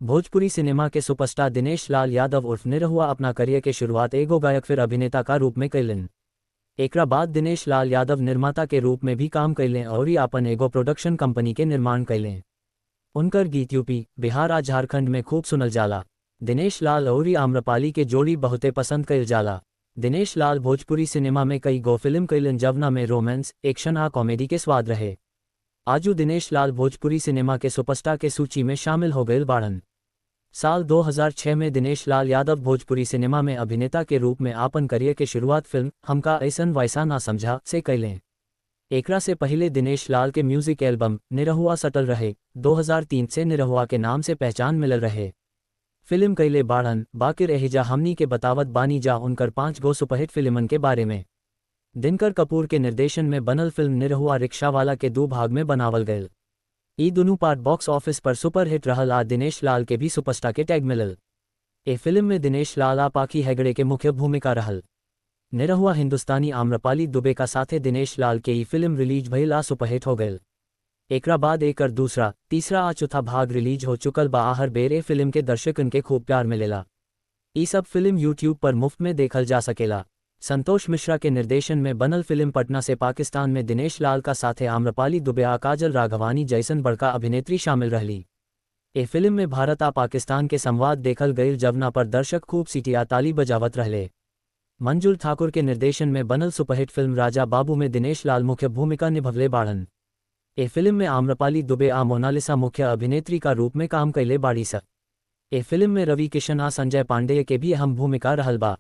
Bhojpuri cinema के superstar Dinesh Lal Yadav उर्फ निरहुआ अपना करियर के शुरुआत एगो गायक फिर अभिनेता का रूप में कैलन। एकरा बाद दिनेश लाल यादव निर्माता के रूप में भी काम कैलें और ही अपन एगो प्रोडक्शन कंपनी के निर्माण कैलें। उनकर गीत यूपी, बिहार आ झारखंड में खूब सुनल जाला। दिनेश लाल और ही आम्रपाली के जोड़ी बहुते पसंद कैल जाला। दिनेश लाल भोजपुरी सिनेमा में कई गो फिल्म कैलन जवना में रोमांस, एक्शन आ कॉमेडी के स्वाद रहे। आजू दिनेश लाल भोजपुरी सिनेमा के सुपरस्टार के सूची में शामिल हो गए बाड़न। साल 2006 में दिनेश लाल यादव भोजपुरी सिनेमा में अभिनेता के रूप में आपन करियर के शुरुआत फिल्म हमका ऐसन वैसा ना समझा से कैलें। एकरा से पहले दिनेश लाल के म्यूजिक एल्बम निरहुआ सटल रहे। 2003 से निरहुआ के नाम से पहचान मिलल रहे। फिल्म कैले बाड़न बाकिर एहिजा हमनी के बतावत बानी जा उनकर 5 गो सुपरहिट फिल्मन के बारे में। दिनकर कपूर के निर्देशन में बनल फिल्म निरहुआ रिक्शावाला के 2 भाग में बनावल गयल। ई दोनों पार्ट बॉक्स ऑफिस पर सुपरहिट रहल आ दिनेश लाल के भी सुपरस्टार के टैग मिलल। ए फिल्म में दिनेश लाल आ पाखी हेगड़े के मुख्य भूमिका रहल। निरहुआ हिंदुस्तानी आम्रपाली दुबे का साथे दिनेश लाल के ई फिल्म रिलीज भइल आ सुपरहिट हो गयल। एकरा बाद एकर दूसरा, तीसरा आ चौथा भाग रिलीज हो चुकल बा। आहर बेर ए फिल्म के दर्शकन के खूब प्यार मिलेला। ई सब फिल्म यूट्यूब पर मुफ्त में देखल जा सकेला। संतोष मिश्रा के निर्देशन में बनल फिल्म पटना से पाकिस्तान में दिनेश लाल का साथे आम्रपाली दुबे आ काजल राघवानी जैसन बड़का अभिनेत्री शामिल रहली। ए फिल्म में भारत आ पाकिस्तान के संवाद देखल गईल जवना पर दर्शक खूब सीटिया ताली बजावत रहले। मंजुल ठाकुर के निर्देशन में बनल सुपरहिट फिल्म राजा बाबू में दिनेश लाल मुख्य भूमिका निभवले बाड़न। ए फिल्म में आम्रपाली दुबे आ मोनालिसा मुख्य अभिनेत्री का रूप में काम कैले बाड़ी स। ए फिल्म में रवि किशन आ संजय पांडेय के भी अहम भूमिका रहल बा।